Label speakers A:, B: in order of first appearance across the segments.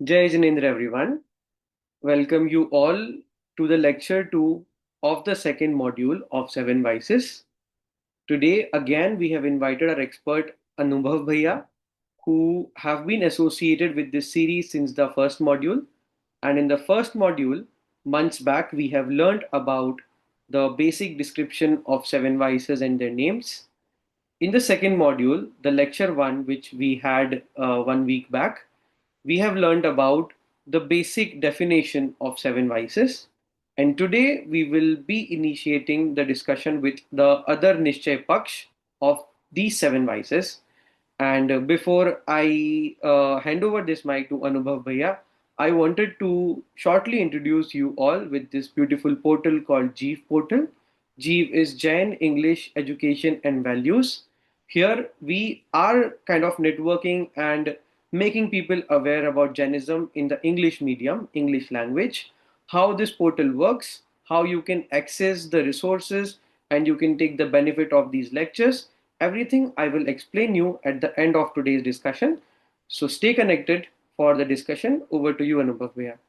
A: Jai Jinendra everyone. Welcome you all to the lecture 2 of the second module of Seven Vices. Today again we have invited our expert Anubhav Bhaiya who have been associated with this series since the first module, and in the first module months back we have learned about the basic description of seven vices and their names. In the second module, the lecture 1 which we had 1 week back, we have learned about the basic definition of seven vices. And today we will be initiating the discussion with the other Nischay Paksh of these seven vices. And before I hand over this mic to Anubhav Bhaiya, I wanted to shortly introduce you all with this beautiful portal called Jeev portal. Jeev is Jain English Education and Values. Here we are kind of networking and making people aware about Jainism in the English medium, English language, how this portal works, how you can access the resources and you can take the benefit of these lectures. Everything I will explain you at the end of today's discussion. So stay connected for the discussion. Over to you, Anubhav Bhaiya.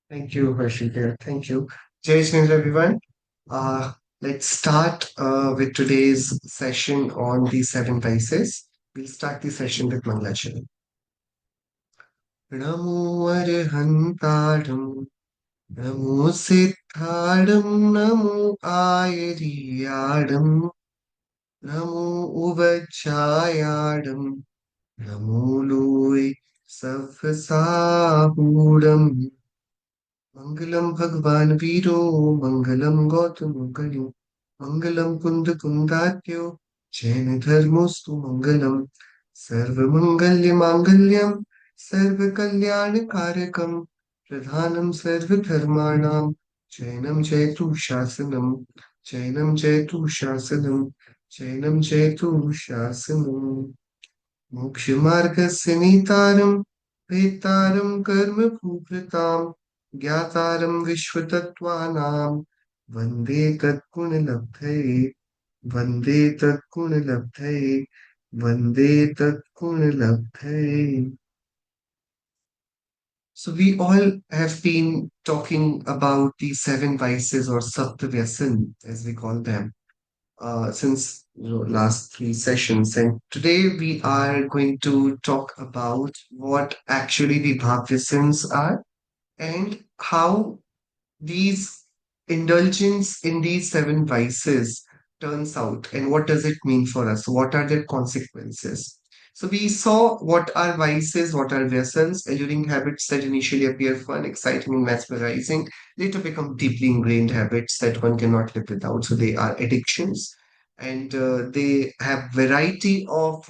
B: Thank you, Harshita. Thank you. Jai Hind, everyone. Uh, let's start with today's session on the seven vices. We'll start the session with Mangalacharya. Namo Arhantaram, Namo Siddhadam, Namo Ayariyadam, Namo Uvachayadam, Namo Lui Savasahudam. Mangalam Bhagwan Viro, Mangalam Gautam Ganu, Mangalam Kunda Kundatyo, Jain Dharmostu Mangalam, Sarva Mangalya Mangalyam, Sarva Kalyana Karakam, Pradhanam Sarva Dharmanam, Jainam Jaitu Shasanam, Jainam Jaitu Shasanam, Jainam Jaitu Shasanam. मोक्षमार्गस्य नेतारं वेत्तारं कर्मभूभृतां ज्ञातारं विश्वतत्त्वानां वन्दे तत्गुणलब्धये वन्दे तत्गुणलब्धये वन्दे तत्गुणलब्धये. So we all have been talking about the seven vices or Sapt Vyasan, as we call them, since last three sessions. And today we are going to talk about what actually the Bhakshan are and how these indulgence in these seven vices turns out and what does it mean for us? What are their consequences? So we saw what are vices, what are vyasans, alluring habits that initially appear fun, exciting, and mesmerizing, later become deeply ingrained habits that one cannot live without. So they are addictions, and they have variety of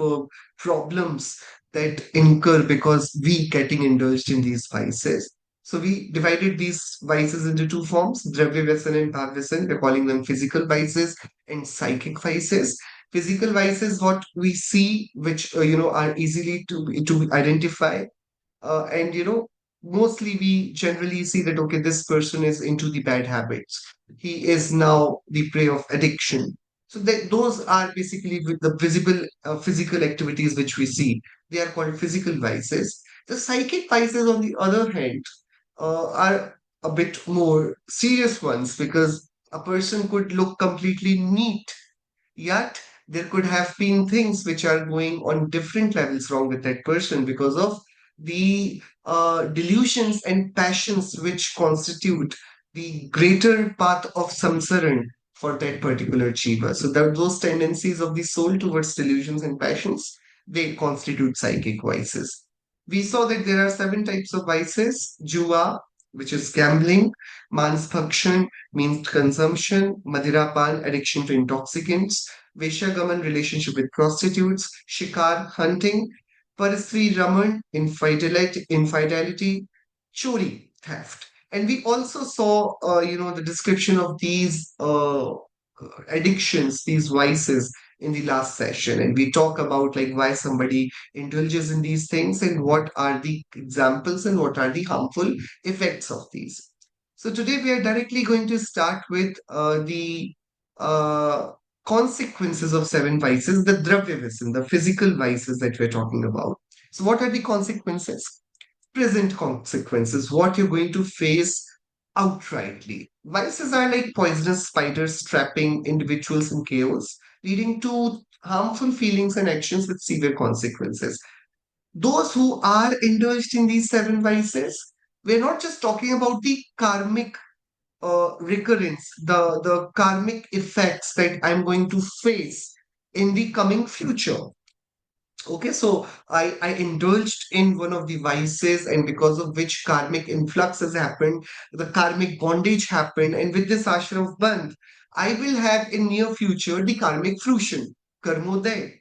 B: problems that incur because we getting indulged in these vices. So we divided these vices into two forms, Dravya Vyasan and Bhav Vyasan. We're calling them physical vices and psychic vices. Physical vices, what we see, which are easily to identify, and mostly we generally see that okay, this person is into the bad habits. He is now the prey of addiction. So that those are basically with the visible physical activities which we see. They are called physical vices. The psychic vices, on the other hand, are a bit more serious ones because a person could look completely neat, yet there could have been things which are going on different levels wrong with that person because of the delusions and passions which constitute the greater path of samsaran for that particular jiva. So that those tendencies of the soul towards delusions and passions, they constitute psychic vices. We saw that there are seven types of vices: jua, which is gambling; mans bhakshan, means consumption; madhirapan, addiction to intoxicants; Veshagaman, relationship with prostitutes; shikar, hunting; paristri raman, infidelity; chori, theft. And we also saw, the description of these addictions, these vices in the last session. And we talk about like why somebody indulges in these things and what are the examples and what are the harmful effects of these. So today we are directly going to start with the uh, consequences of seven vices, the dravya vices, the physical vices that we're talking about. So what are the consequences? present consequences, what you're going to face outrightly. Vices are like poisonous spiders trapping individuals in chaos, leading to harmful feelings and actions with severe consequences. Those who are indulged in these seven vices, we're not just talking about the karmic recurrence, the karmic effects that I'm going to face in the coming future. Okay, so I indulged in one of the vices, and because of which karmic influx has happened, the karmic bondage happened, and with this ashram bandh, I will have in near future the karmic fruition, karmoday.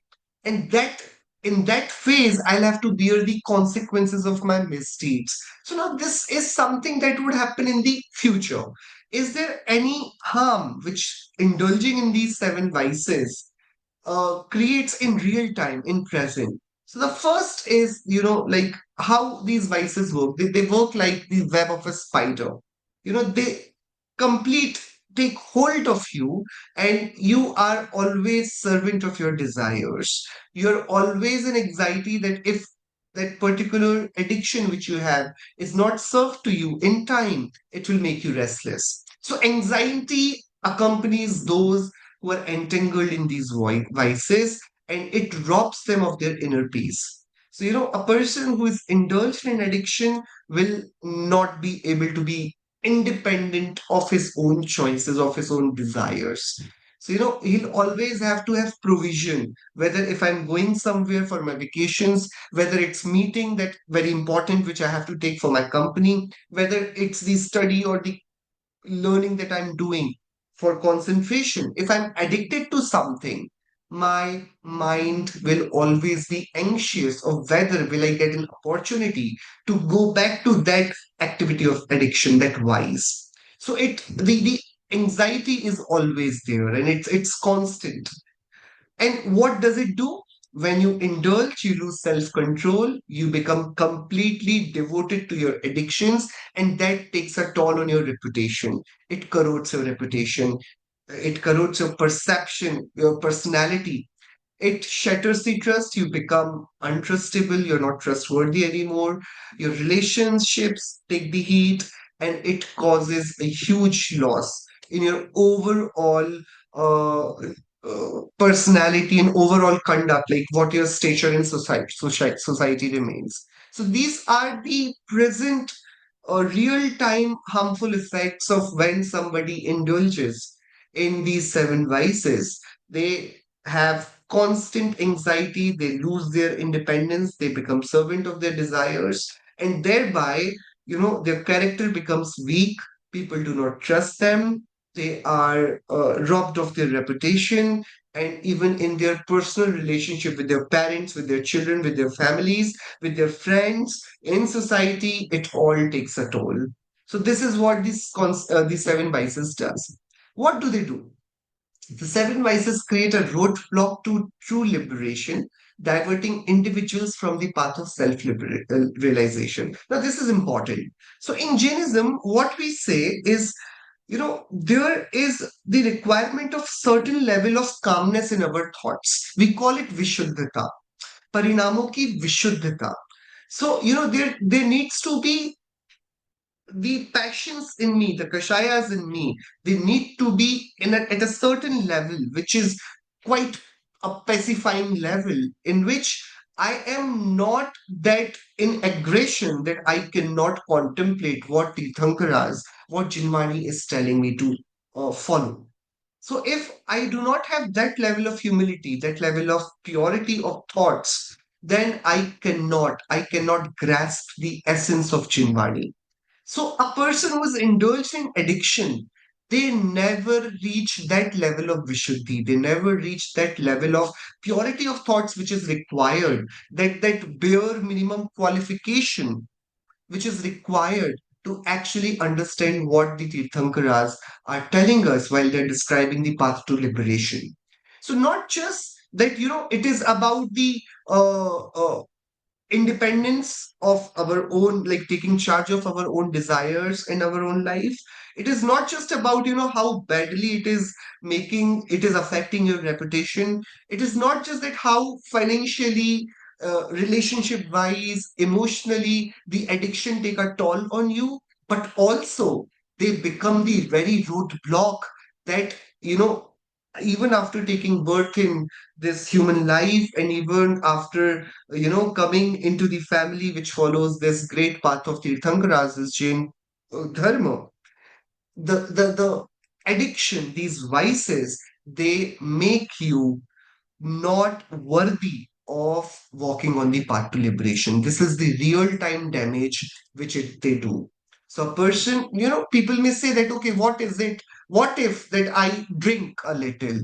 B: And that in that phase, I'll have to bear the consequences of my misdeeds. So now this is something that would happen in the future. Is there any harm which indulging in these seven vices creates in real time, in present? So the first is, like how these vices work. They work like the web of a spider. They complete, take hold of you, and you are always servant of your desires. You're always in anxiety that if that particular addiction which you have is not served to you in time, it will make you restless. So anxiety accompanies those who are entangled in these vices, and it robs them of their inner peace. So, a person who is indulged in addiction will not be able to be independent of his own choices, of his own desires. So, he'll always have to have provision, whether if I'm going somewhere for my vacations, whether it's meeting that very important which I have to take for my company, whether it's the study or the learning that I'm doing for concentration. If I'm addicted to something, my mind will always be anxious of whether will I get an opportunity to go back to that activity of addiction, that vice. So the anxiety is always there, and it's constant. And what does it do? When you indulge, you lose self control, you become completely devoted to your addictions, and that takes a toll on your reputation. It corrodes your reputation, it corrodes your perception, your personality. It shatters the trust. You become untrustable, you're not trustworthy anymore. Your relationships take the heat, and it causes a huge loss in your overall personality and overall conduct, like what your stature in society remains. So these are the present real-time harmful effects of when somebody indulges in these seven vices. They have constant anxiety, they lose their independence, they become servant of their desires, and thereby, their character becomes weak. People do not trust them. They are robbed of their reputation, and even in their personal relationship with their parents, with their children, with their families, with their friends, in society, it all takes a toll. So this is what these seven vices does. What do they do? The seven vices create a roadblock to true liberation, diverting individuals from the path of self realization. Now, this is important. So, in Jainism, what we say is, there is the requirement of certain level of calmness in our thoughts. We call it Vishuddhata, Parinamo ki Vishuddhata. So, there needs to be the passions in me, the kashayas in me, they need to be at a certain level, which is quite a pacifying level, in which I am not that in aggression that I cannot contemplate what Tirthankaras, what Jinmani is telling me to follow. So if I do not have that level of humility, that level of purity of thoughts, then I cannot grasp the essence of Chinwani. So a person who is indulged in addiction, they never reach that level of vishuddhi. They never reach that level of purity of thoughts which is required, that bare minimum qualification which is required to actually understand what the Tirthankaras are telling us while they're describing the path to liberation. So not just that, it is about the independence of our own, like taking charge of our own desires and our own life. It is not just about, how badly it is affecting your reputation. It is not just that how financially relationship wise, emotionally, the addiction take a toll on you, but also they become the very roadblock that, even after taking birth in this human life, and even after, coming into the family which follows this great path of Tirthankaras, this Jain Dharma, the addiction, these vices, they make you not worthy of walking on the path to liberation. This is the real time damage which they do. So, a person, people may say that, okay, what is it? What if that I drink a little?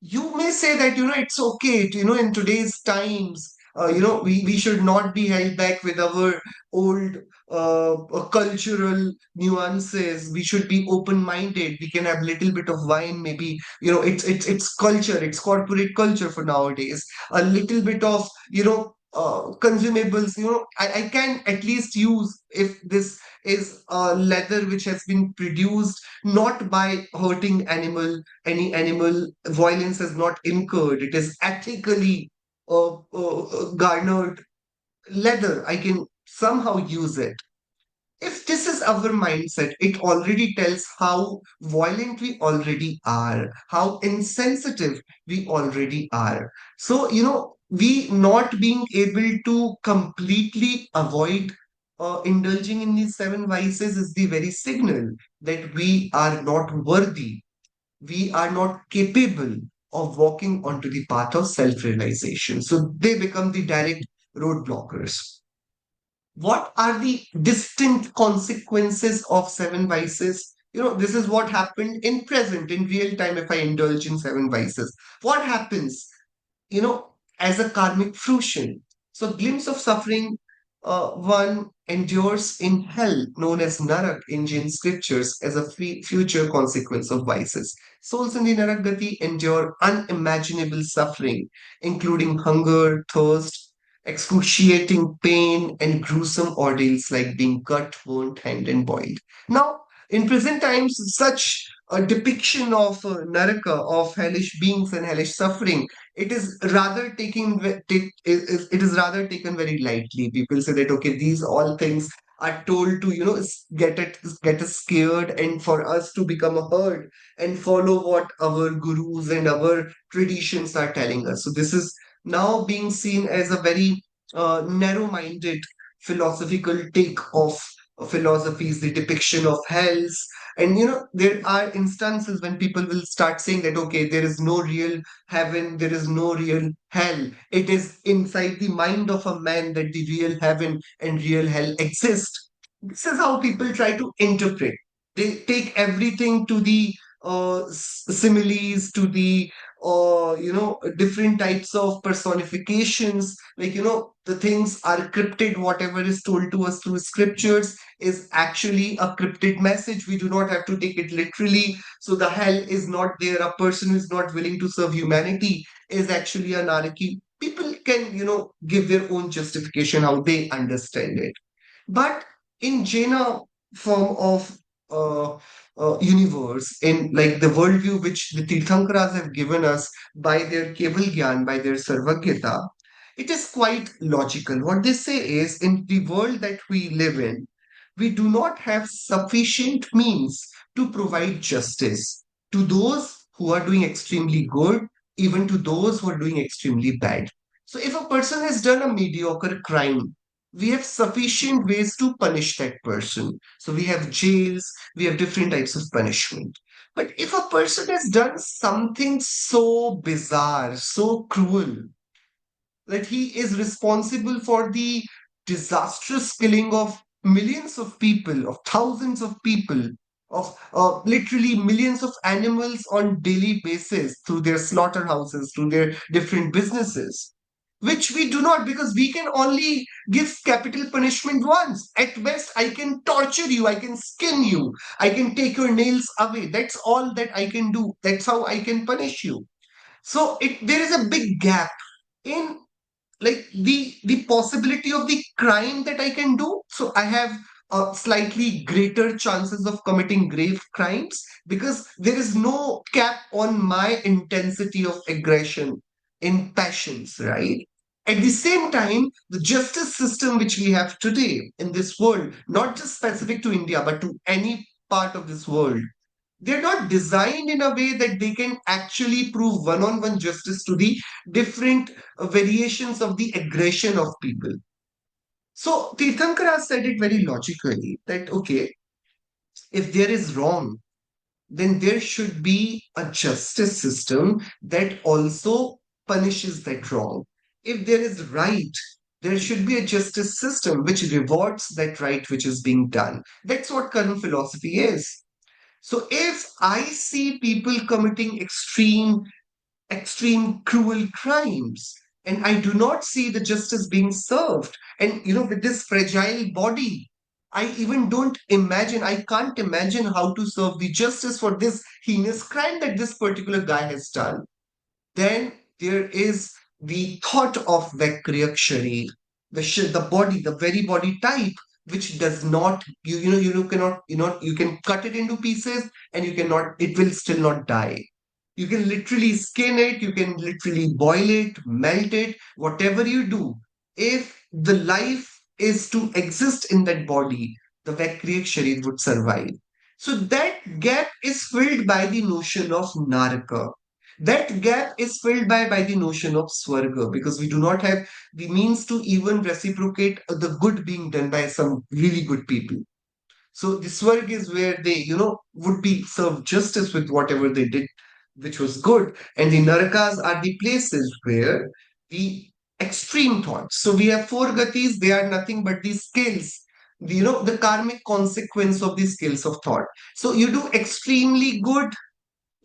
B: You may say that, it's okay to, in today's times, we should not be held back with our old cultural nuances. We should be open minded. We can have little bit of wine, maybe, it's culture, it's corporate culture for nowadays. A little bit of, consumables, I can at least use, if this is leather which has been produced not by hurting any animal, violence has not incurred, it is ethically garnered leather, I can somehow use it. If this is our mindset, it already tells how violent we already are, how insensitive we already are. So, we not being able to completely avoid indulging in these seven vices is the very signal that we are not worthy, we are not capable of walking onto the path of self realization. So, they become the direct roadblockers. What are the distinct consequences of seven vices? This is what happened in present, in real time. If I indulge in seven vices, what happens, you know, as a karmic fruition? So, glimpse of suffering, one endures in hell, known as Narak in Jain scriptures, as a future consequence of vices. Souls in the Narakgati endure unimaginable suffering, including hunger, thirst, excruciating pain, and gruesome ordeals like being cut, burnt, hanged, and boiled. Now, in present times, such a depiction of Naraka, of hellish beings and hellish suffering, it is rather it is rather taken very lightly. People say that, okay, these all things are told to, get us scared, and for us to become a herd and follow what our gurus and our traditions are telling us. So this is now being seen as a very narrow-minded philosophical take of philosophies, the depiction of hells. And there are instances when people will start saying that, okay, there is no real heaven, there is no real hell. It is inside the mind of a man that the real heaven and real hell exist. This is how people try to interpret. They take everything to the similes, to the different types of personifications. Like, the things are cryptid. Whatever is told to us through scriptures is actually a cryptid message. We do not have to take it literally. So the hell is not there. A person who is not willing to serve humanity is actually anarchy. People can, give their own justification how they understand it. But in Jaina form of universe, in like the worldview which the Tirthankaras have given us by their Keval Gyan, by their Sarvagyata, it is quite logical. What they say is, in the world that we live in, we do not have sufficient means to provide justice to those who are doing extremely good, even to those who are doing extremely bad. So, if a person has done a mediocre crime, we have sufficient ways to punish that person. So, we have jails, we have different types of punishment. But if a person has done something so bizarre, so cruel, that he is responsible for the disastrous killing of millions of people, of thousands of people, of literally millions of animals on daily basis through their slaughterhouses, through their different businesses, which we do not, because we can only give capital punishment once. At best, I can torture you, I can skin you, I can take your nails away. That's all that I can do. That's how I can punish you. So there is a big gap in, like, the possibility of the crime that I can do. So I have slightly greater chances of committing grave crimes because there is no cap on my intensity of aggression in passions, right? At the same time, the justice system which we have today in this world, not just specific to India, but to any part of this world, they're not designed in a way that they can actually prove one on one justice to the different variations of the aggression of people. So Tirthankara said it very logically that, okay, if there is wrong, then there should be a justice system that also punishes that wrong. If there is right, there should be a justice system which rewards that right which is being done. That's what current philosophy is. So if I see people committing extreme cruel crimes, and I do not see the justice being served, and with this fragile body, I even don't imagine, I can't imagine how to serve the justice for this heinous crime that this particular guy has done. Then there is the thought of Vakriyakshari, the body, the very body type, which does not, you cannot, you can cut it into pieces and you cannot, it will still not die. You can literally skin it, you can literally boil it, melt it, whatever you do. If the life is to exist in that body, the Vakriyak Sharir would survive. So that gap is filled by the notion of Naraka. That gap is filled by the notion of Swarga, because we do not have the means to even reciprocate the good being done by some really good people. So the Swarg is where they, would be served justice with whatever they did, which was good. And the Narakas are the places where the extreme thoughts. So we have four gatis, they are nothing but the skills, the karmic consequence of the skills of thought. So you do extremely good,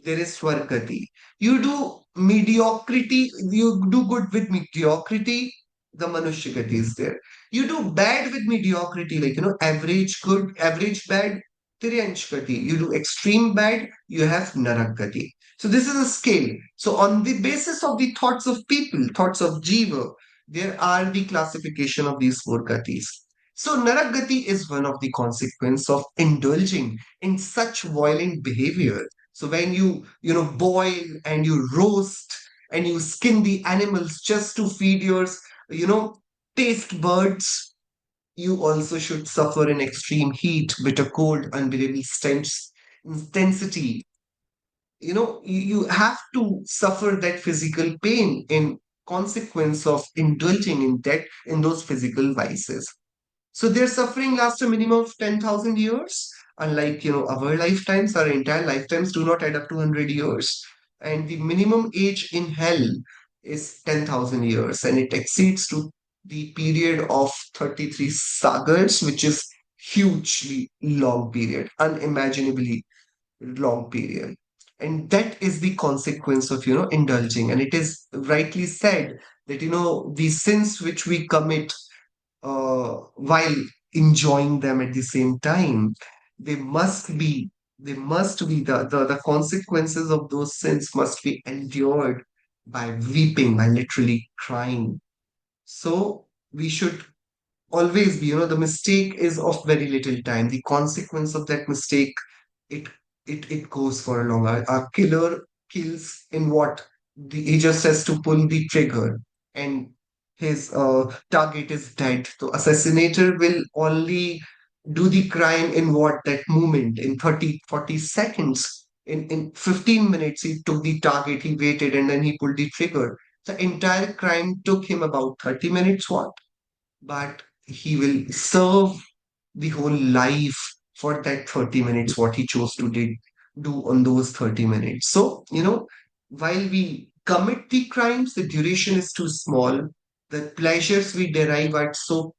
B: there is Swargati. You do mediocrity, you do good with mediocrity, the Manushya is there. You do bad with mediocrity, like, average good, average bad, Tiryansh Gati. You do extreme bad, you have Narak Gati. So this is a scale. So on the basis of the thoughts of people, thoughts of Jiva, there are the classification of these four Gatis. So Narak Gati is one of the consequence of indulging in such violent behavior. So when you boil and you roast and you skin the animals just to feed your, you know, taste buds, you also should suffer in extreme heat, bitter cold, unbearable stench, intensity. You have to suffer that physical pain in consequence of indulging in those physical vices. So their suffering lasts a minimum of 10,000 years. Unlike, our lifetimes, our entire lifetimes do not add up to 100 years. And the minimum age in hell is 10,000 years. And it exceeds to the period of 33 sagas, which is hugely long period, unimaginably long period. And that is the consequence of, indulging. And it is rightly said that, the sins which we commit while enjoying them at the same time, they must be the consequences of those sins must be endured by weeping, by literally crying. So we should always be, the mistake is of very little time. The consequence of that mistake, it it goes for a long. A killer kills in what? He just has to pull the trigger and his target is dead. So assassinator will only do the crime in what? That moment, in 30-40 seconds. In 15 minutes, he took the target, he waited, and then he pulled the trigger. The entire crime took him about 30 minutes, what? But he will serve the whole life for that 30 minutes, what he chose to do on those 30 minutes. So, while we commit the crimes, the duration is too small. The pleasures we derive are so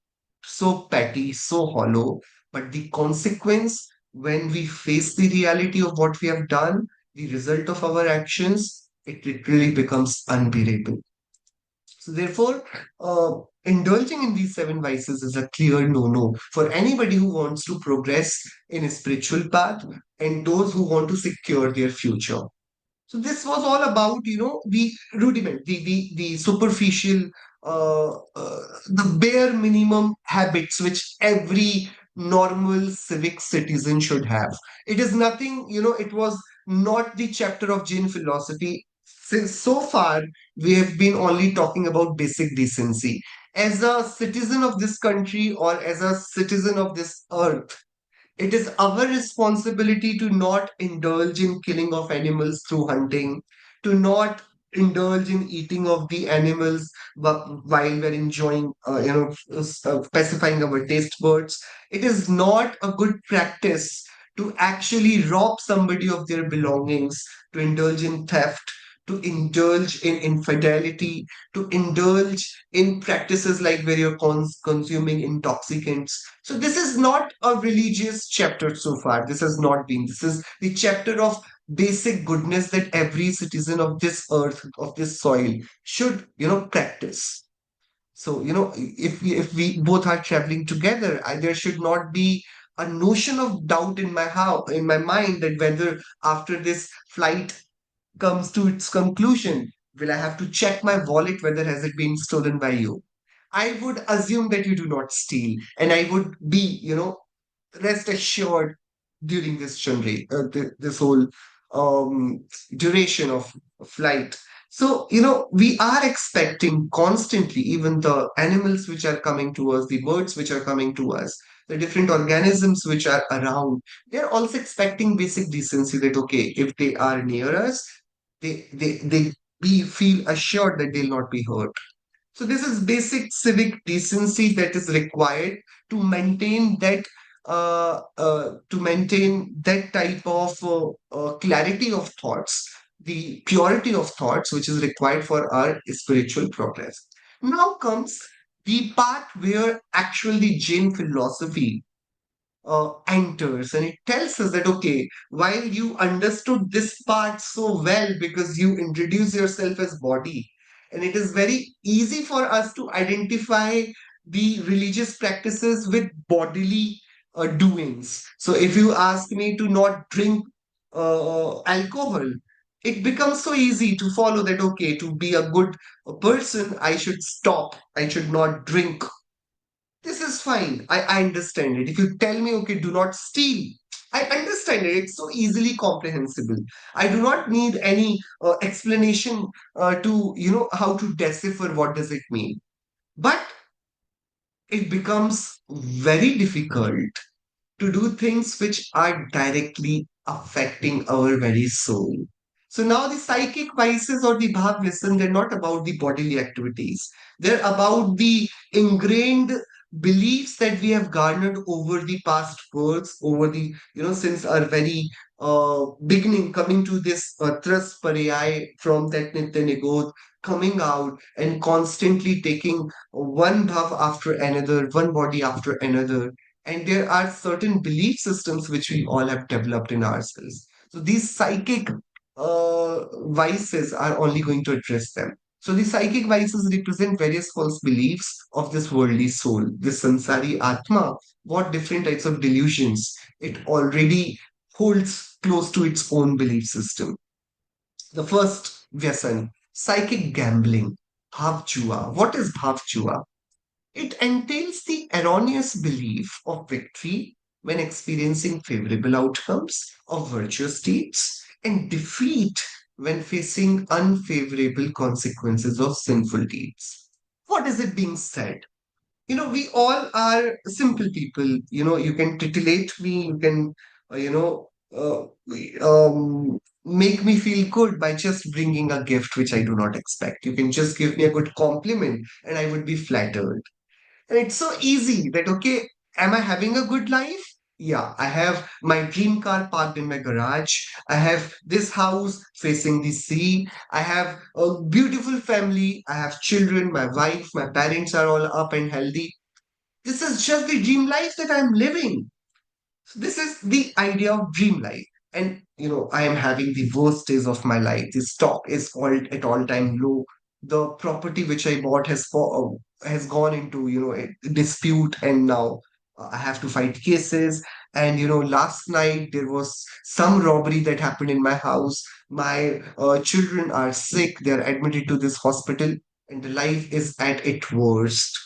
B: petty, so hollow. But the consequence, when we face the reality of what we have done, the result of our actions, it literally becomes unbearable. So therefore, indulging in these seven vices is a clear no-no for anybody who wants to progress in a spiritual path and those who want to secure their future. So this was all about, the rudiment, the superficial, the bare minimum habits which every normal civic citizen should have. It is nothing, it was not the chapter of Jain philosophy since so far we have been only talking about basic decency. As a citizen of this country or as a citizen of this earth, it is our responsibility to not indulge in killing of animals through hunting, to not indulge in eating of the animals while we're enjoying, pacifying our taste buds. It is not a good practice to actually rob somebody of their belongings, to indulge in theft, to indulge in infidelity, to indulge in practices like where you're consuming intoxicants. So this is not a religious chapter so far. This has not been. This is the chapter of basic goodness that every citizen of this earth, of this soil, should, practice. So, if we both are traveling together, there should not be a notion of doubt in in my mind that whether after this flight comes to its conclusion, will I have to check my wallet whether has it been stolen by you? I would assume that you do not steal, and I would be, rest assured during this this whole duration of flight. So, we are expecting constantly, even the animals which are coming to us, the birds which are coming to us, the different organisms which are around, they're also expecting basic decency that, okay, if they are near us, they be feel assured that they'll not be hurt. So this is basic civic decency that is required to maintain that type of clarity of thoughts, the purity of thoughts, which is required for our spiritual progress. Now comes the part where actually Jain philosophy enters, and it tells us that, okay, while you understood this part so well because you introduce yourself as body, and it is very easy for us to identify the religious practices with bodily doings. So if you ask me to not drink alcohol, it becomes so easy to follow that, okay, to be a good person, I should stop, I should not drink. This is fine. I understand it. If you tell me, okay, do not steal, I understand it. It's so easily comprehensible. I do not need any explanation to, how to decipher what does it mean. But it becomes very difficult to do things which are directly affecting our very soul. So now the psychic vices or the bhav listen, they're not about the bodily activities. They're about the ingrained beliefs that we have garnered over the past worlds, over the, since our very beginning, coming to this thrust pariyai from that nitya nigodh, coming out and constantly taking one bhav after another, one body after another, and there are certain belief systems which we all have developed in ourselves. So these psychic vices are only going to address them. So the psychic vices represent various false beliefs of this worldly soul, this sansari atma. What different types of delusions it already holds close to its own belief system. The first Vyasan, psychic gambling, bhav jua. What is bhav jua? It entails the erroneous belief of victory when experiencing favorable outcomes of virtuous deeds and defeat when facing unfavorable consequences of sinful deeds. What is it being said? We all are simple people. You can titillate me, you can, uh, you know, uh, make me feel good by just bringing a gift which I do not expect. You can just give me a good compliment and I would be flattered. And it's so easy that, okay, am I having a good life? Yeah, I have my dream car parked in my garage. I have this house facing the sea. I have a beautiful family. I have children, my wife, my parents are all up and healthy. This is just the dream life that I'm living. So this is the idea of dream life. And I am having the worst days of my life. The stock is all at all-time low. The property which I bought has gone into a dispute, and now I have to fight cases. And last night there was some robbery that happened in my house. My children are sick. They are admitted to this hospital, and the life is at its worst.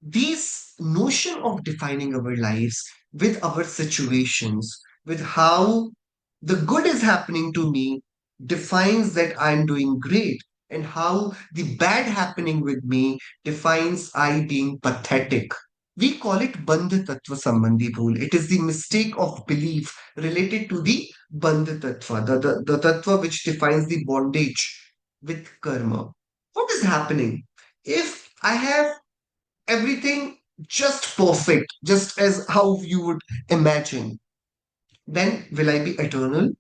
B: This notion of defining our lives with our situations, with how the good is happening to me, defines that I'm doing great, and how the bad happening with me defines I being pathetic. We call it Bandha Tattva Sambandhi Bhul. It is the mistake of belief related to the Bandha Tattva, the Tattva which defines the bondage with karma. What is happening? If I have everything just perfect, just as how you would imagine, then will I be eternal?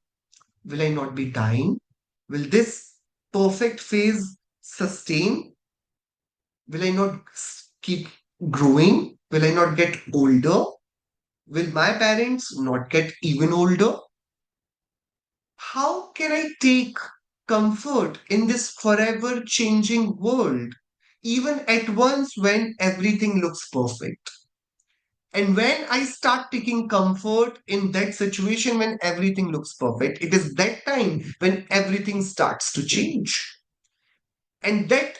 B: Will I not be dying? Will this perfect phase sustain? Will I not keep growing? Will I not get older? Will my parents not get even older? How can I take comfort in this forever changing world, even at once when everything looks perfect? And when I start taking comfort in that situation when everything looks perfect, it is that time when everything starts to change. And that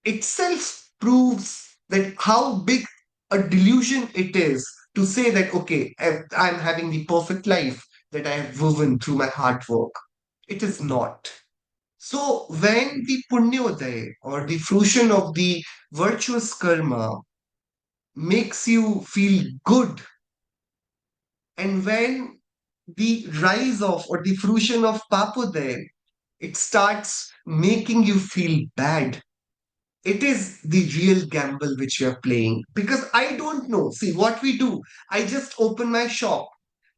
B: itself proves that how big a delusion it is to say that, okay, I'm having the perfect life that I have woven through my hard work. It is not. So when the punyodaya or the fruition of the virtuous karma makes you feel good, and when the rise of or the fruition of papodaya, it starts making you feel bad, it is the real gamble which we are playing. Because I don't know. See what we do. I just open my shop.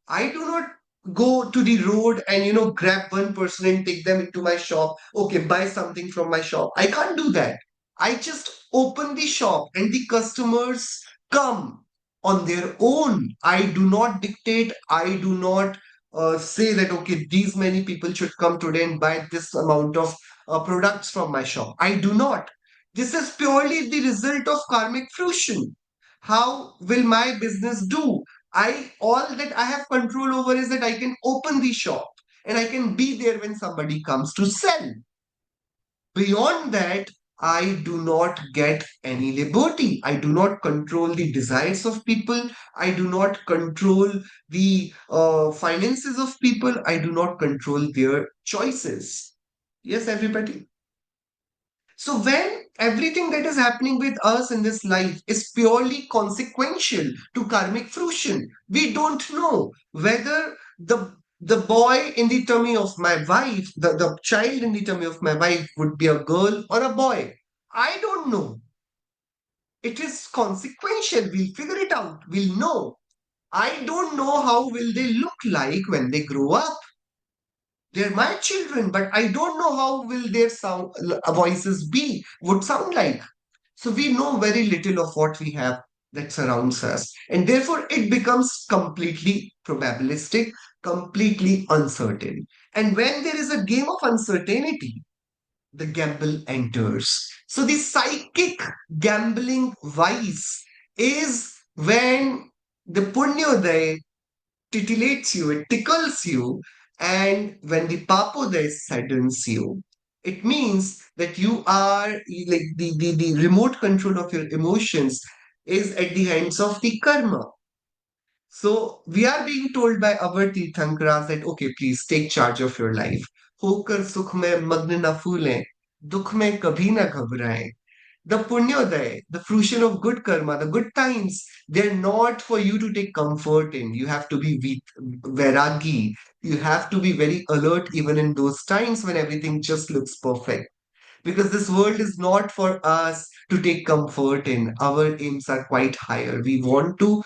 B: I do not go to the road and grab one person and take them into my shop. Okay, buy something from my shop. I can't do that. I just open the shop and the customers come on their own. I do not dictate. I do not say that okay, these many people should come today and buy this amount of products from my shop. I do not. This is purely the result of karmic fruition. How will my business do? I all that I have control over is that I can open the shop and I can be there when somebody comes to sell. Beyond that, I do not get any liberty. I do not control the desires of people. I do not control the finances of people. I do not control their choices. Yes, everybody. So when everything that is happening with us in this life is purely consequential to karmic fruition, we don't know whether the boy in the tummy of my wife, the child in the tummy of my wife would be a girl or a boy. I don't know. It is consequential. We'll figure it out. We'll know. I don't know how will they look like when they grow up. They're my children, but I don't know how will their voices be, would sound like. So we know very little of what we have that surrounds us. And therefore, it becomes completely probabilistic, completely uncertain. And when there is a game of uncertainty, the gamble enters. So the psychic gambling vice is when the punyodaya titillates you, it tickles you, and when the papodaya saddens you, it means that you are like the remote control of your emotions is at the hands of the karma. So we are being told by our Tirthankaras that okay, please take charge of your life. होकर सुख में मग्न न फूलें, दुख में कभी न घबराएं. The punyodaya, the fruition of good karma, the good times, they're not for you to take comfort in. You have to be vairagi. You have to be very alert even in those times when everything just looks perfect. Because this world is not for us to take comfort in. Our aims are quite higher. We want to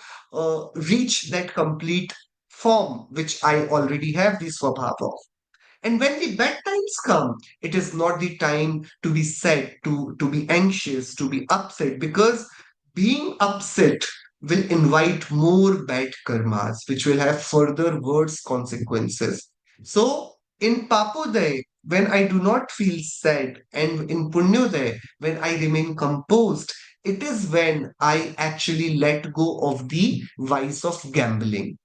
B: reach that complete form, which I already have the swabhava of. And when the bad times come, it is not the time to be sad, to be anxious, to be upset, because being upset will invite more bad karmas, which will have further worse consequences. So, in Papodaya, when I do not feel sad, and in Punyodaya, when I remain composed, it is when I actually let go of the vice of gambling.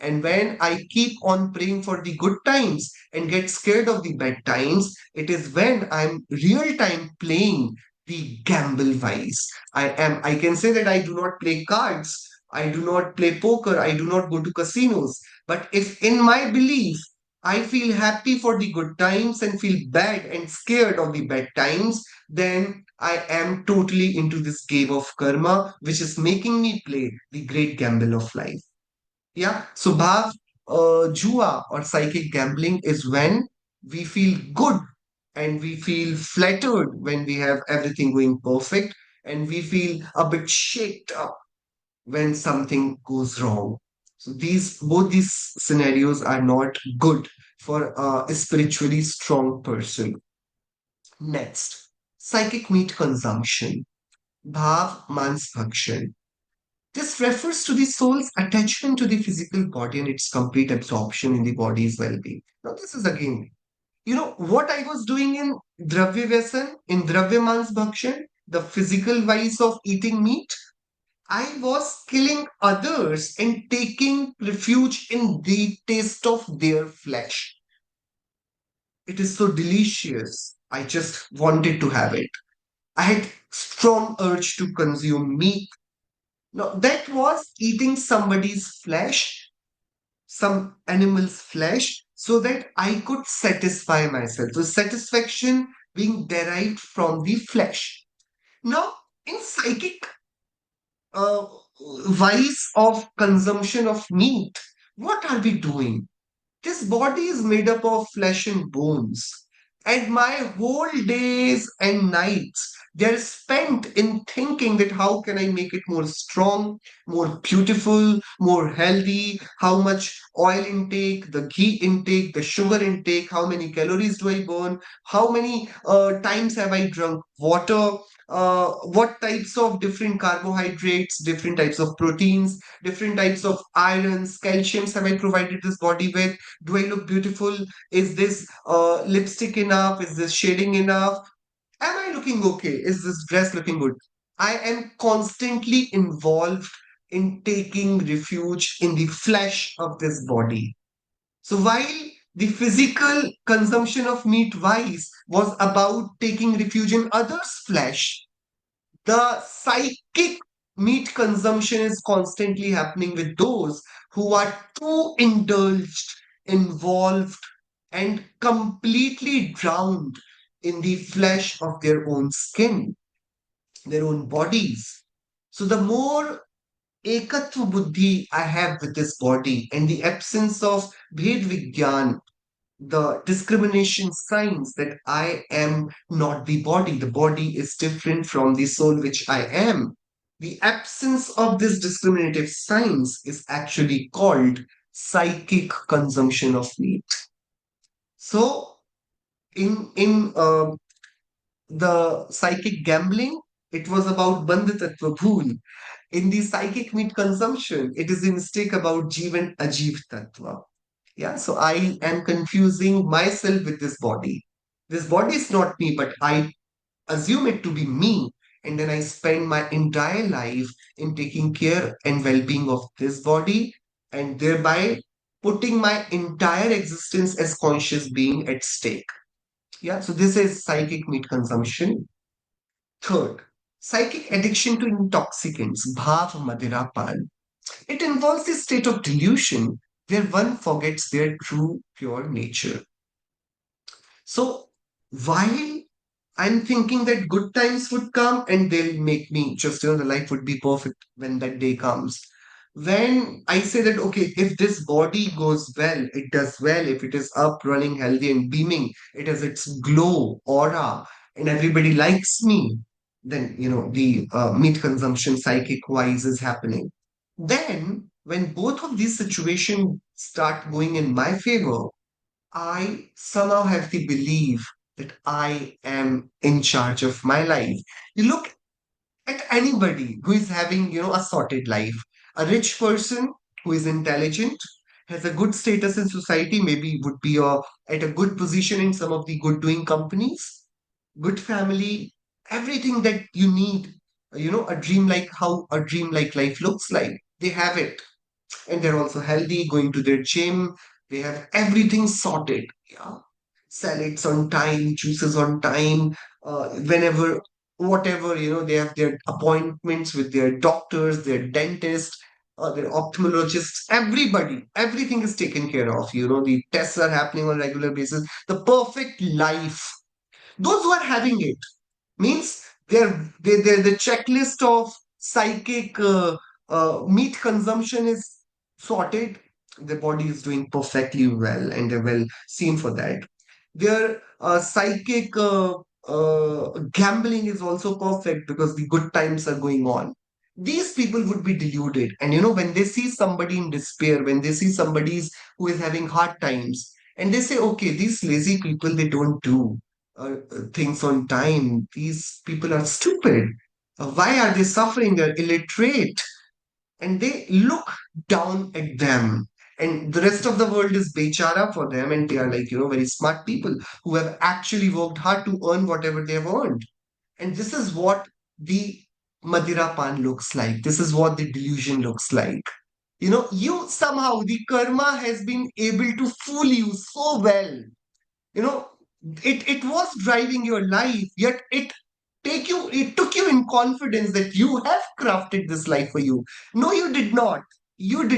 B: And when I keep on praying for the good times and get scared of the bad times, it is when I'm real time playing the gamble wise. I can say that I do not play cards, I do not play poker, I do not go to casinos. But if in my belief, I feel happy for the good times and feel bad and scared of the bad times, then I am totally into this game of karma, which is making me play the great gamble of life. Yeah. So, Bhav, Jua or psychic gambling is when we feel good and we feel flattered when we have everything going perfect, and we feel a bit shaked up when something goes wrong. So these both these scenarios are not good for a spiritually strong person. Next, psychic meat consumption. Bhav mans bhakshan. This refers to the soul's attachment to the physical body and its complete absorption in the body's well-being. Now, this is again, what I was doing in Dravya Vyasan, in Dravya Mans Bhakshan, the physical vice of eating meat. I was killing others and taking refuge in the taste of their flesh. It is so delicious. I just wanted to have it. I had strong urge to consume meat. Now, that was eating somebody's flesh, some animal's flesh, so that I could satisfy myself. So, satisfaction being derived from the flesh. Now, in psychic uh, vice of consumption of meat, what are we doing? This body is made up of flesh and bones. And my whole days and nights, they're spent in thinking that how can I make it more strong, more beautiful, more healthy, how much oil intake, the ghee intake, the sugar intake, how many calories do I burn, how many times have I drunk water, what types of different carbohydrates, different types of proteins, different types of irons, calciums have I provided this body with? Do I look beautiful? Is this lipstick enough? Is this shading enough? Am I looking okay? Is this dress looking good? I am constantly involved in taking refuge in the flesh of this body. So while the physical consumption of meat wise was about taking refuge in others' flesh, the psychic meat consumption is constantly happening with those who are too indulged, involved, and completely drowned in the flesh of their own skin, their own bodies. So the more ekatva buddhi I have with this body and the absence of bhed vigyan, the discrimination signs that I am not the body. The body is different from the soul which I am. The absence of this discriminative signs is actually called psychic consumption of meat. So, in the psychic gambling, it was about bandha tattva bhool. In the psychic meat consumption, it is a mistake about Jeev and Ajeev tattva. Yeah, so I am confusing myself with this body. This body is not me, but I assume it to be me. And then I spend my entire life in taking care and well being of this body, and thereby putting my entire existence as conscious being at stake. Yeah, so this is psychic meat consumption. Third, psychic addiction to intoxicants, bhav madirapan. It involves a state of delusion where one forgets their true, pure nature. So, while I'm thinking that good times would come and they'll make me just, the life would be perfect when that day comes. When I say that, okay, if this body goes well, it does well, if it is up, running, healthy, and beaming, it has its glow, aura, and everybody likes me, then, the meat consumption psychic wise is happening. Then, when both of these situations start going in my favor, I somehow have the belief that I am in charge of my life. You look at anybody who is having, a sorted life. A rich person who is intelligent, has a good status in society, maybe would be at a good position in some of the good doing companies, good family, everything that you need, a dream like how a dream like life looks like. They have it, and they're also healthy, going to their gym. They have everything sorted. Yeah, salads on time, juices on time. Whenever, whatever, they have their appointments with their doctors, their dentist. there are ophthalmologists, everybody, everything is taken care of. The tests are happening on regular basis. The perfect life. Those who are having it means the checklist of psychic meat consumption is sorted. The body is doing perfectly well, and they're well seen for that. Their psychic gambling is also perfect because the good times are going on. These people would be deluded, and when they see somebody in despair, when they see somebody who is having hard times, and they say, okay, these lazy people, they don't do things on time. These people are stupid. Why are they suffering? They're illiterate. And they look down at them. And the rest of the world is bechara for them. And they are like, very smart people who have actually worked hard to earn whatever they have earned. And this is what the Madira Pan looks like. This is what the delusion looks like. You somehow, the karma has been able to fool you so well. you know it was driving your life, yet it took you in confidence that you have crafted this life for you. No, you did not. You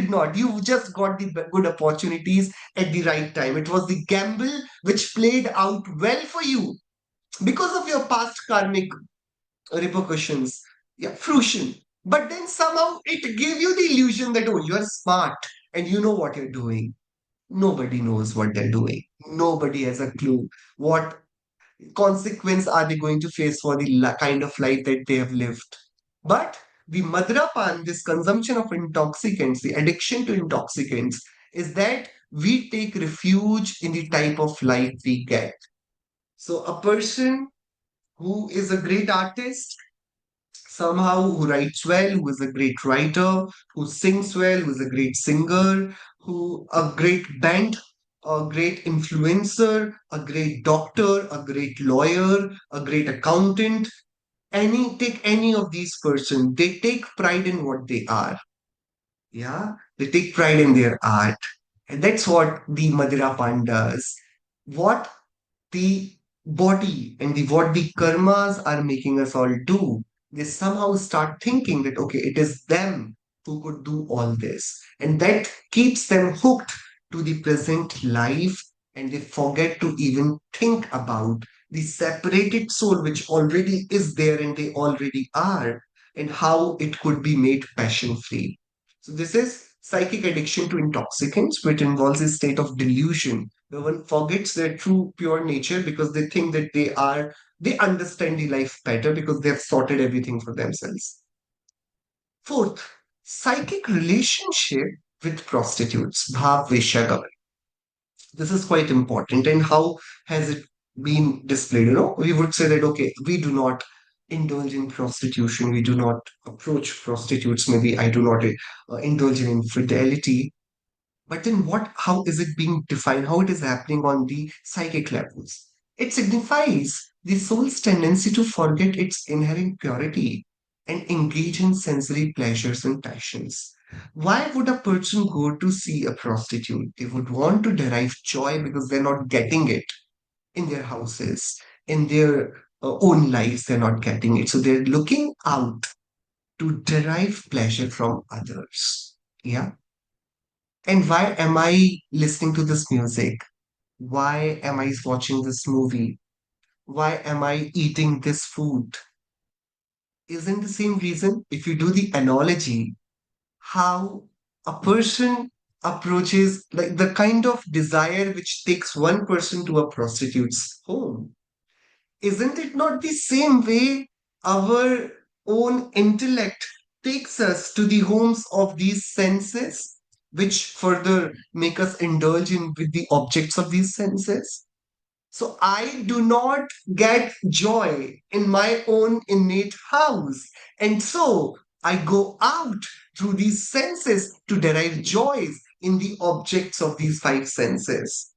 B: just got the good opportunities at the right time. It was the gamble which played out well for you because of your past karmic repercussions, yeah, fruition. But then somehow it gave you the illusion that, oh, you're smart and you know what you're doing. Nobody knows what they're doing. Nobody has a clue what consequence are they going to face for the kind of life that they have lived. But the madrapan, this consumption of intoxicants, the addiction to intoxicants, is that we take refuge in the type of life we get. So a person who is a great artist, somehow who writes well, who is a great writer, who sings well, who is a great singer, who a great band, a great influencer, a great doctor, a great lawyer, a great accountant. Take any of these person, they take pride in what they are. Yeah, they take pride in their art, and that's what the Madhura Pan does. What the body and what the karmas are making us all do, they somehow start thinking that, okay, it is them who could do all this. And that keeps them hooked to the present life, and they forget to even think about the separated soul which already is there and they already are, and how it could be made passion free. So, this is psychic addiction to intoxicants, which involves a state of delusion where one forgets their true pure nature because they think that they understand the life better because they have sorted everything for themselves. Fourth, psychic relationship with prostitutes, bhav veshagavan. This is quite important. And how has it been displayed? We would say that, okay, we do not indulge in prostitution, we do not approach prostitutes, maybe I do not indulge in infidelity. But then how is it being defined? How it is happening on the psychic levels? It signifies the soul's tendency to forget its inherent purity and engage in sensory pleasures and passions. Why would a person go to see a prostitute? They would want to derive joy because they're not getting it in their houses, in their own lives, they're not getting it. So they're looking out to derive pleasure from others. Yeah. And why am I listening to this music? Why am I watching this movie? Why am I eating this food? Isn't the same reason? If you do the analogy, how a person approaches, like the kind of desire which takes one person to a prostitute's home, isn't it not the same way our own intellect takes us to the homes of these senses, which further make us indulge in with the objects of these senses? So I do not get joy in my own innate house. And so I go out through these senses to derive joys in the objects of these five senses.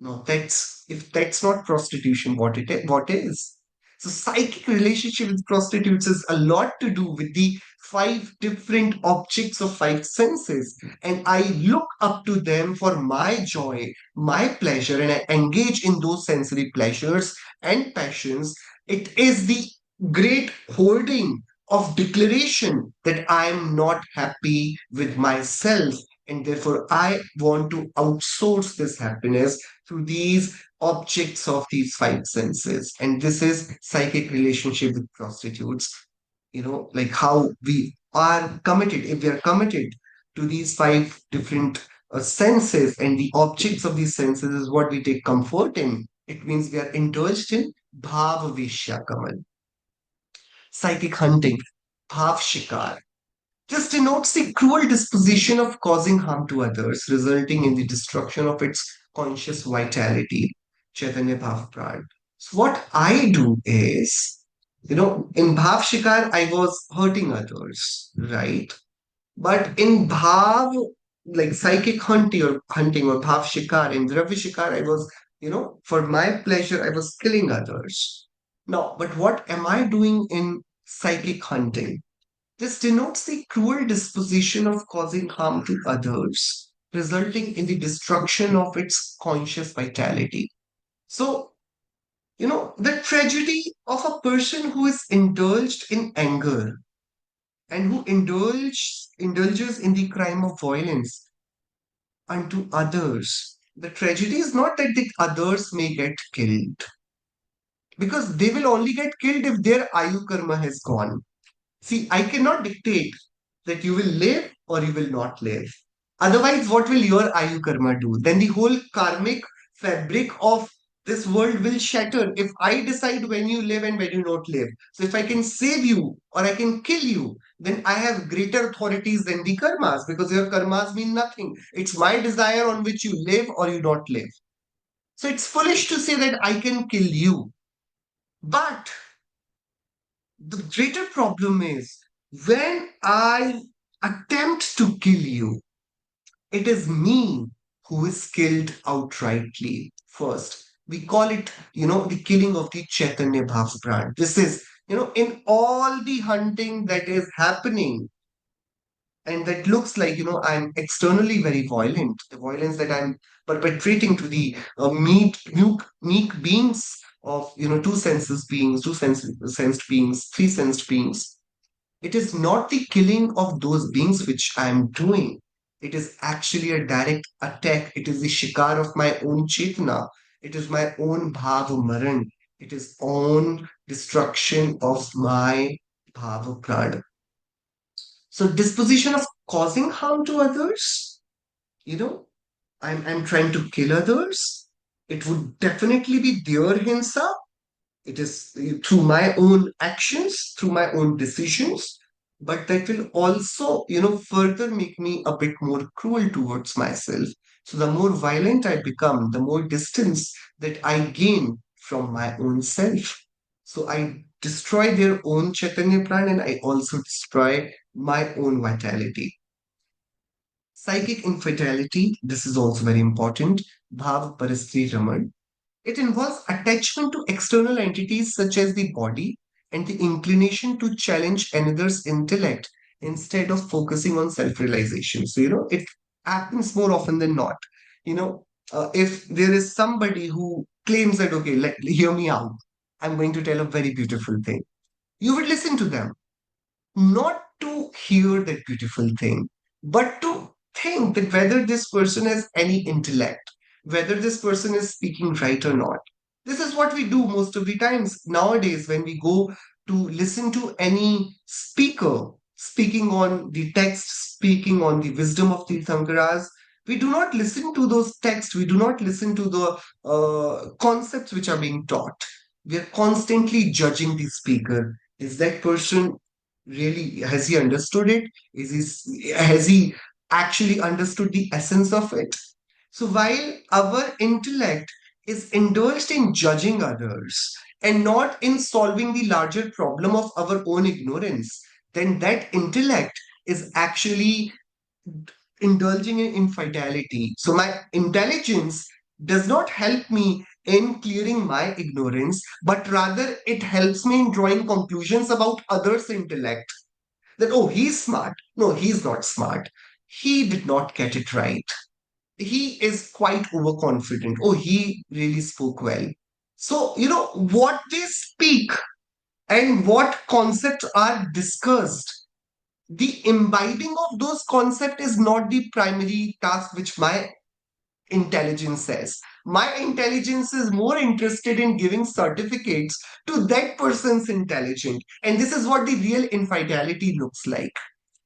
B: No, if that's not prostitution, what is? So psychic relationship with prostitutes is a lot to do with the five different objects of five senses. And I look up to them for my joy, my pleasure, and I engage in those sensory pleasures and passions. It is the great hoarding of declaration that I am not happy with myself, and therefore I want to outsource this happiness to these objects of these five senses. And this is psychic relationship with prostitutes. Like how we are committed, if we are committed to these five different senses, and the objects of these senses is what we take comfort in, it means we are indulged in bhav vishya kamal, psychic hunting, bhav shikar. This denotes the cruel disposition of causing harm to others, resulting in the destruction of its conscious vitality, Chaitanya Bhav Pran. So what I do is, in Bhav Shikar, I was hurting others, right? But in Bhav, like psychic hunting or Bhav Shikar, in Dravya Shikar, I was, for my pleasure, I was killing others. Now, but what am I doing in psychic hunting? This denotes the cruel disposition of causing harm to others, resulting in the destruction of its conscious vitality. So, the tragedy of a person who is indulged in anger and who indulges in the crime of violence unto others. The tragedy is not that the others may get killed, because they will only get killed if their ayu karma has gone. See, I cannot dictate that you will live or you will not live. Otherwise, what will your Ayu Karma do? Then the whole karmic fabric of this world will shatter if I decide when you live and when you not live. So if I can save you or I can kill you, then I have greater authorities than the karmas, because your karmas mean nothing. It's my desire on which you live or you not live. So it's foolish to say that I can kill you. But the greater problem is when I attempt to kill you, it is me who is killed outrightly first. We call it, the killing of the Chaitanya Bhav brand. This is, in all the hunting that is happening, and that looks like, I'm externally very violent. The violence that I'm perpetrating to the meek beings of, two senses beings, sensed beings, three sensed beings. It is not the killing of those beings which I am doing. It is actually a direct attack. It is the shikar of my own chetna. It is my own bhava maran. It is own destruction of my bhava prana. So disposition of causing harm to others, you know, I'm trying to kill others. It would definitely be their hinsa. It is through my own actions, through my own decisions, but that will also, further make me a bit more cruel towards myself. So the more violent I become, the more distance that I gain from my own self. So I destroy their own Chaitanya Pran, and I also destroy my own vitality. Psychic infidelity, this is also very important. Bhav Paristri Raman. It involves attachment to external entities such as the body and the inclination to challenge another's intellect instead of focusing on self realization. So, it happens more often than not. If there is somebody who claims that, okay, hear me out, I'm going to tell a very beautiful thing, you would listen to them, not to hear that beautiful thing, but to think that whether this person has any intellect, whether this person is speaking right or not. This is what we do most of the times nowadays when we go to listen to any speaker speaking on the text, speaking on the wisdom of the Sankaras. We do not listen to those texts, we do not listen to the concepts which are being taught. We are constantly judging the speaker. Is that person really, has he understood it? Has he actually understood the essence of it? So while our intellect is indulged in judging others and not in solving the larger problem of our own ignorance, then that intellect is actually indulging in infidelity. So my intelligence does not help me in clearing my ignorance, but rather it helps me in drawing conclusions about others' intellect. That, oh, he's smart. No, he's not smart. He did not get it right. He is quite overconfident. Oh, he really spoke well. So, what they speak and what concepts are discussed. The imbibing of those concepts is not the primary task which my intelligence says. My intelligence is more interested in giving certificates to that person's intelligent. And this is what the real infidelity looks like.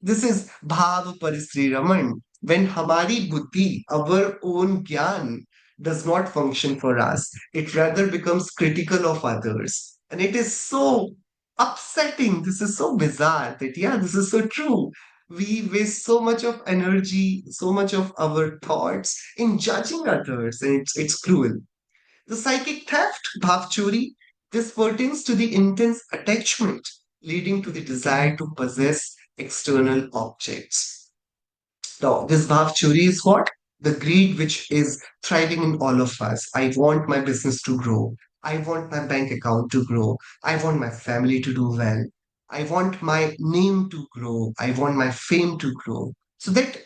B: This is bhav parisri raman. When hamari buddhi, our own gyan, does not function for us, it rather becomes critical of others. And it is so upsetting. This is so bizarre that, yeah, this is so true. We waste so much of energy, so much of our thoughts in judging others, and it's cruel. The psychic theft, bhav chori, this pertains to the intense attachment leading to the desire to possess external objects. Now, this bhav chori is what? The greed which is thriving in all of us. I want my business to grow. I want my bank account to grow. I want my family to do well. I want my name to grow. I want my fame to grow. So that,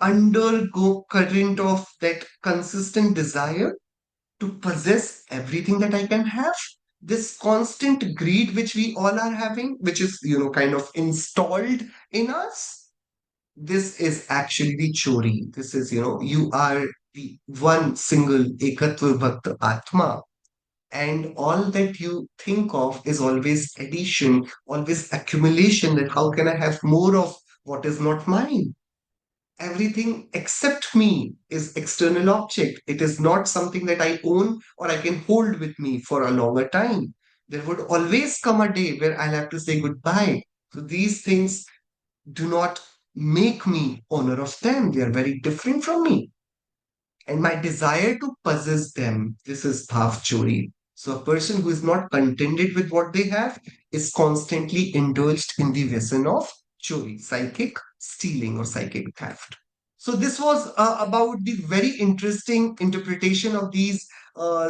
B: undergo current of that consistent desire to possess everything that I can have. This constant greed which we all are having, which is, kind of installed in us, this is actually the chori. This is, you are the one single ekatva bhakta atma. And all that you think of is always addition, always accumulation, that how can I have more of what is not mine? Everything except me is external object. It is not something that I own or I can hold with me for a longer time. There would always come a day where I'll have to say goodbye. So these things do not make me owner of them. They are very different from me. And my desire to possess them, this is bhav chori. So a person who is not contented with what they have is constantly indulged in the vessel of chori, psychic stealing or psychic theft. So this was about the very interesting interpretation of these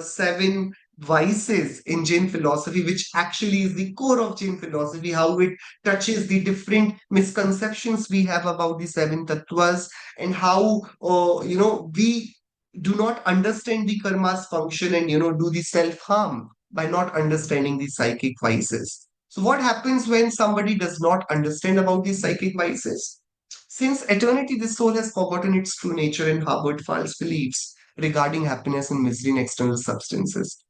B: seven vices in Jain philosophy, which actually is the core of Jain philosophy, how it touches the different misconceptions we have about the seven tattvas, and how we do not understand the karma's function, and do the self harm by not understanding the psychic vices. So what happens when somebody does not understand about these psychic vices? Since eternity, the soul has forgotten its true nature and harbored false beliefs regarding happiness and misery in external substances.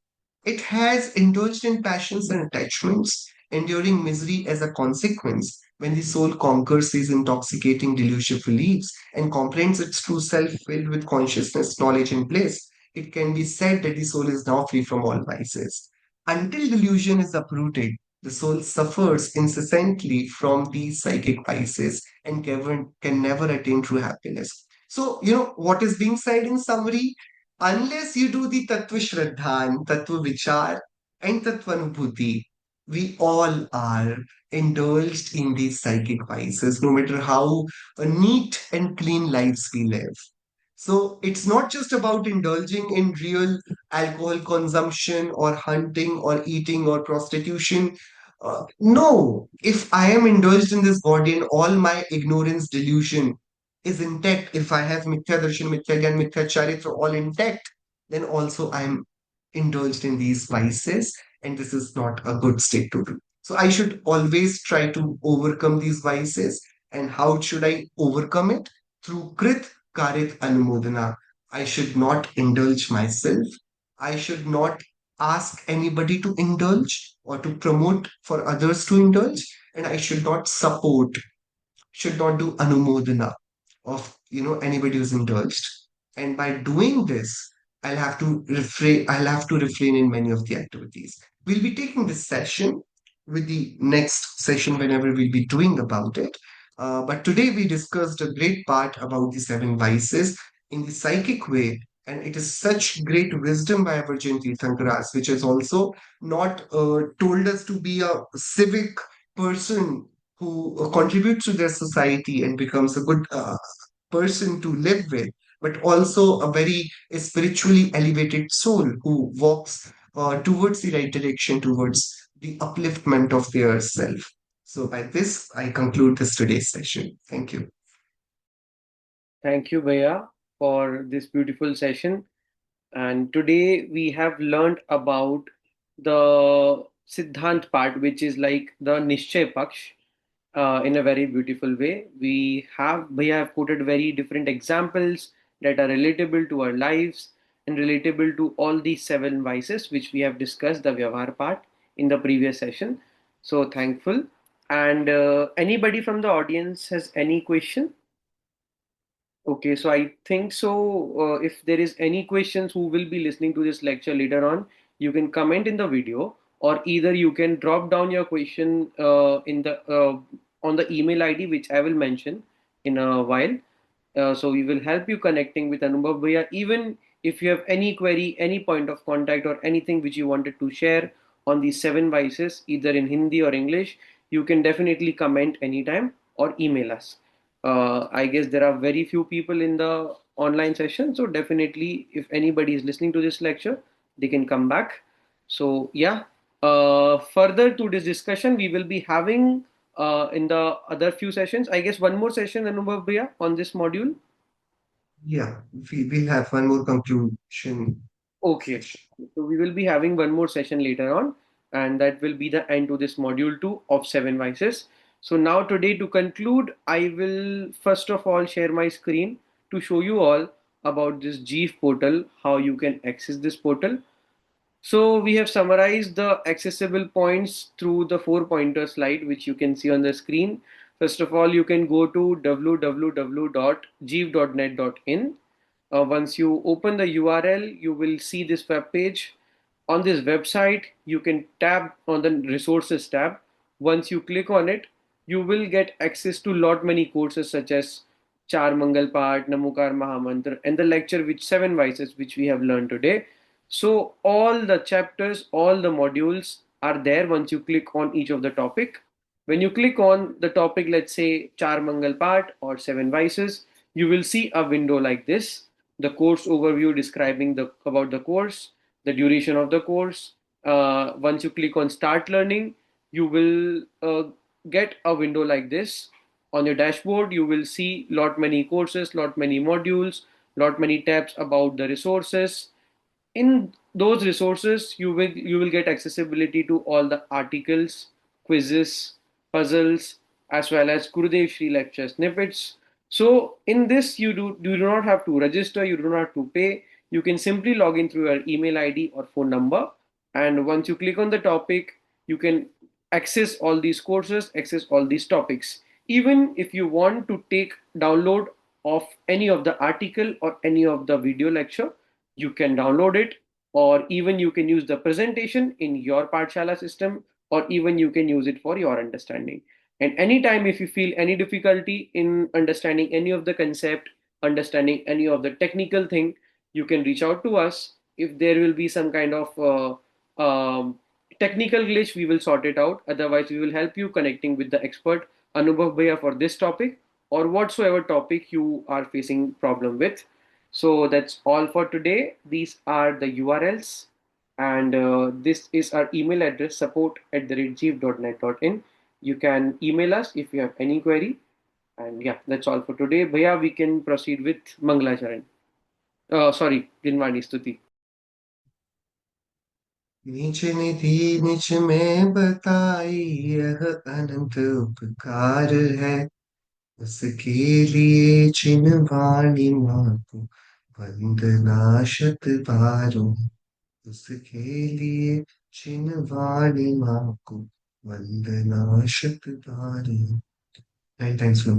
B: It has indulged in passions and attachments, enduring misery as a consequence. When the soul conquers these intoxicating delusive beliefs and comprehends its true self filled with consciousness, knowledge, and bliss, it can be said that the soul is now free from all vices. Until delusion is uprooted, the soul suffers incessantly from these psychic vices and can never attain true happiness. So, what is being said in summary? Unless you do the Tattva Shraddhan, Tattva Vichar, and Tattva Anubhuti, we all are indulged in these psychic vices, no matter how neat and clean lives we live. So it's not just about indulging in real alcohol consumption or hunting or eating or prostitution. No, if I am indulged in this body and all my ignorance, delusion is intact, if I have mithya darshan, mithya gyan, mithya charitra all intact, then also I am indulged in these vices, and this is not a good state to do. So I should always try to overcome these vices. And how should I overcome it? Through krit karit anumodana. I should not indulge myself. I should not ask anybody to indulge or to promote for others to indulge. And I should not support, should not do anumodana of anybody who's indulged. And by doing this, I'll have to refrain in many of the activities. We'll be taking this session with the next session whenever we'll be doing about it. But today we discussed a great part about the seven vices in the psychic way, and it is such great wisdom by our Jain Tirthankaras, which has also not told us to be a civic person who contributes to their society and becomes a good person to live with, but also a very spiritually elevated soul who walks towards the right direction, towards the upliftment of their self. So, by this, I conclude this today's session. Thank you.
A: Thank you, Bhaiya, for this beautiful session. And today we have learned about the Siddhant part, which is like the Nischay Paksh, in a very beautiful way. We have quoted very different examples that are relatable to our lives and relatable to all these seven vices, which we have discussed the Vyavahar part in the previous session. So thankful. And anybody from the audience has any question? Okay, so I think so. If there is any questions who will be listening to this lecture later on, you can comment in the video, or either you can drop down your question in the on the email ID which I will mention in a while. So we will help you connecting with Anubhav Bhaiya. Even if you have any query, any point of contact, or anything which you wanted to share on these seven vices, either in Hindi or English, you can definitely comment anytime or email us. I guess there are very few people in the online session, so definitely, if anybody is listening to this lecture, they can come back. So yeah, further to this discussion, we will be having in the other few sessions. I guess one more session, Anubhav Bhaiya, on this module.
B: Yeah, we'll have one more conclusion
A: Okay,
B: session.
A: so we will be having one more session later on, and that will be the end to this module 2 of seven vices. So now today to conclude, I will first of all share my screen to show you all about this Jeev portal, how you can access this portal. So we have summarized the accessible points through the four pointer slide, which you can see on the screen. First of all, you can go to www.jeev.net.in. Once you open the URL, you will see this web page. On this website, you can tap on the resources tab. Once you click on it, you will get access to lot many courses such as Char Mangal Part, Namukar Mahamantra, and the lecture which seven vices which we have learned today. So all the chapters, all the modules are there once you click on each of the topic. When you click on the topic, let's say Char Mangal Part or seven vices, you will see a window like this. The course overview describing the about the course, the duration of the course. Once you click on start learning, you will get a window like this. On your dashboard, you will see lot many courses, lot many modules, lot many tabs about the resources. In those resources, you will get accessibility to all the articles, quizzes, puzzles, as well as Gurudev Shri lecture snippets. So in this, you do not have to register, you do not have to pay. You can simply log in through your email ID or phone number, and once you click on the topic, you can access all these courses, access all these topics. Even if you want to take download of any of the article or any of the video lecture, you can download it, or even you can use the presentation in your Pathshala system, or even you can use it for your understanding. And anytime if you feel any difficulty in understanding any of the concept, understanding any of the technical thing, you can reach out to us. If there will be some kind of technical glitch, we will sort it out. Otherwise, we will help you connecting with the expert Anubhav Bhaiya for this topic or whatsoever topic you are facing problem with. So that's all for today. These are the URLs, and this is our email address, support@jeev.net.in. You can email us if you have any query. And yeah, that's all for today. Bhaiya, we can proceed with Mangalacharan. Sorry, Dinwani Stuti.
B: नीच निधि निच में बताई यह अनंत उपकार है उसके लिए छिन्नवाणी मां को वंदना शत बारों उसके लिए छिन्नवाणी मां को वंदना शत बारों थैंक्स फॉर